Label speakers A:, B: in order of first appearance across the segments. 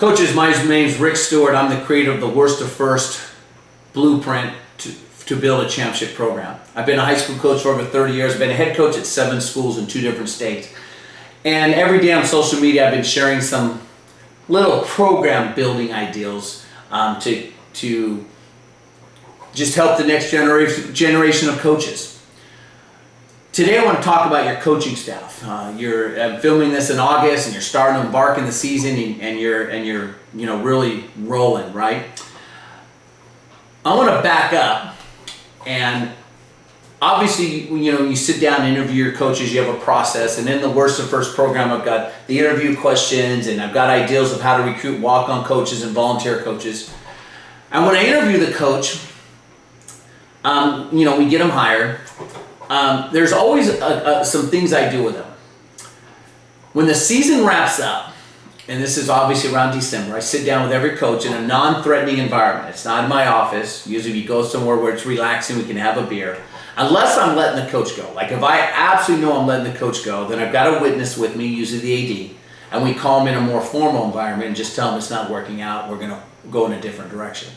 A: Coaches, my name's Rick Stewart. I'm the creator of the Worst to First blueprint to build a championship program. I've been a high school coach for over 30 years. I've been a head coach at 7 schools in 2 different states. And every day on social media, I've been sharing some little program building ideals to just help the next generation of coaches. Today I want to talk about your coaching staff. You're filming this in August, and you're starting to embark in the season, and you're really rolling, right? I want to back up, and obviously you sit down and interview your coaches. You have a process, and in the Worst to First program, I've got the interview questions, and I've got ideas of how to recruit walk-on coaches and volunteer coaches. And when I interview the coach, we get them hired. There's always some things I do with them. When the season wraps up, and this is obviously around December, I sit down with every coach in a non-threatening environment. It's not in my office. Usually we go somewhere where it's relaxing, we can have a beer. Unless I'm letting the coach go. Like if I absolutely know I'm letting the coach go, then I've got a witness with me, usually the AD, and we call him in a more formal environment and just tell him it's not working out, we're going to go in a different direction.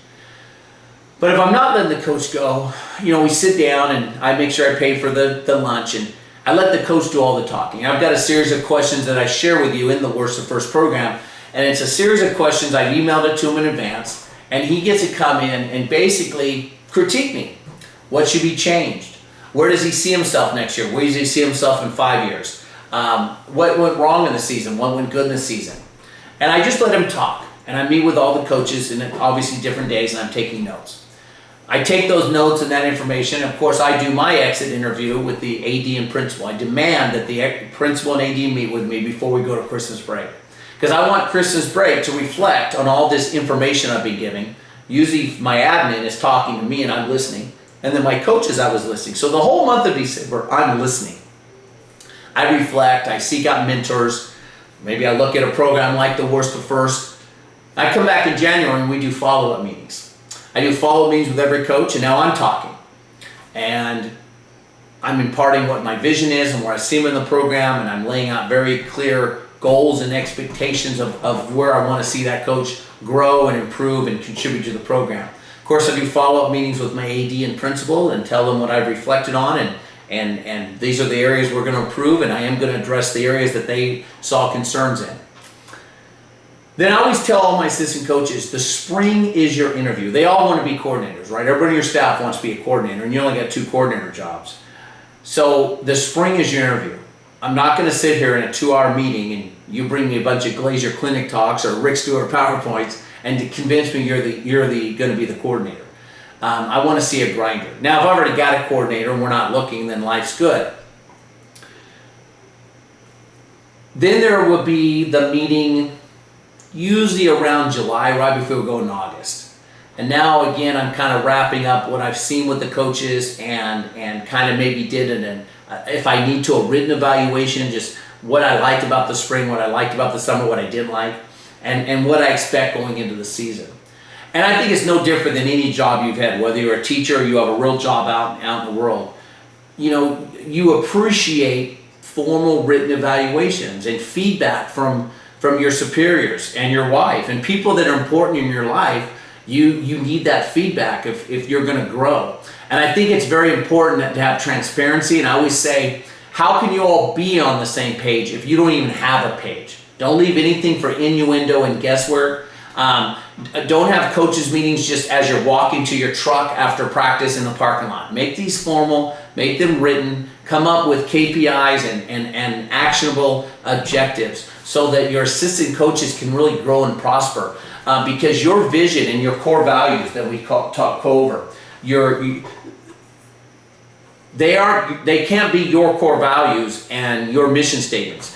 A: But if I'm not letting the coach go, we sit down and I make sure I pay for the lunch, and I let the coach do all the talking. I've got a series of questions that I share with you in the Worst to First program, and it's a series of questions. I've emailed it to him in advance, and he gets to come in and basically critique me. What should be changed? Where does he see himself next year? Where does he see himself in 5 years? What went wrong in the season? What went good in the season? And I just let him talk, and I meet with all the coaches, and obviously different days, and I'm taking notes. I take those notes and that information. Of course, I do my exit interview with the AD and principal. I demand that the principal and AD meet with me before we go to Christmas break. Because I want Christmas break to reflect on all this information I've been giving. Usually my admin is talking to me and I'm listening. And then my coaches, I was listening. So the whole month of December, I'm listening. I reflect, I seek out mentors. Maybe I look at a program like the Worst to First. I come back in January and we do follow-up meetings. I do follow-up meetings with every coach, and now I'm talking. And I'm imparting what my vision is and where I see them in the program, and I'm laying out very clear goals and expectations of where I want to see that coach grow and improve and contribute to the program. Of course, I do follow-up meetings with my AD and principal and tell them what I've reflected on, and these are the areas we're going to improve, and I am going to address the areas that they saw concerns in. Then I always tell all my assistant coaches, the spring is your interview. They all want to be coordinators, right? Everybody on your staff wants to be a coordinator, and you only got 2 coordinator jobs. So the spring is your interview. I'm not going to sit here in a 2-hour meeting and you bring me a bunch of Glazier Clinic talks or Rick Stewart PowerPoints and to convince me you're going to be the coordinator. I want to see a grinder. Now, if I've already got a coordinator and we're not looking, then life's good. Then there will be the meeting usually around July, right before we go in August. And now again, I'm kind of wrapping up what I've seen with the coaches and kind of maybe did if I need to, a written evaluation, just what I liked about the spring, what I liked about the summer, what I didn't like, and what I expect going into the season. And I think it's no different than any job you've had, whether you're a teacher or you have a real job out in the world. You appreciate formal written evaluations and feedback from your superiors and your wife and people that are important in your life. You need that feedback if you're going to grow. And I think it's very important to have transparency. And I always say, how can you all be on the same page if you don't even have a page? Don't leave anything for innuendo and guesswork. Don't have coaches meetings just as you're walking to your truck after practice in the parking lot. Make these formal, make them written, come up with KPIs and actionable objectives so that your assistant coaches can really grow and prosper. Because your vision and your core values that we talk over, they can't be your core values and your mission statements.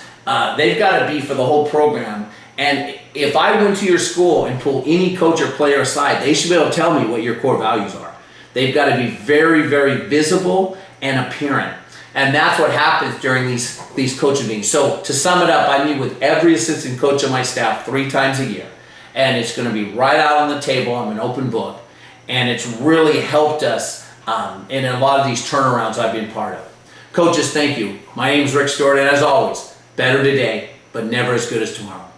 A: They've got to be for the whole program. And if I went to your school and pull any coach or player aside, they should be able to tell me what your core values are. They've got to be very, very visible and apparent. And that's what happens during these coaching meetings. So to sum it up, I meet with every assistant coach on my staff 3 times a year. And it's going to be right out on the table. I'm an open book. And it's really helped us in a lot of these turnarounds I've been part of. Coaches, thank you. My name is Rick Stewart, and as always, better today, but never as good as tomorrow.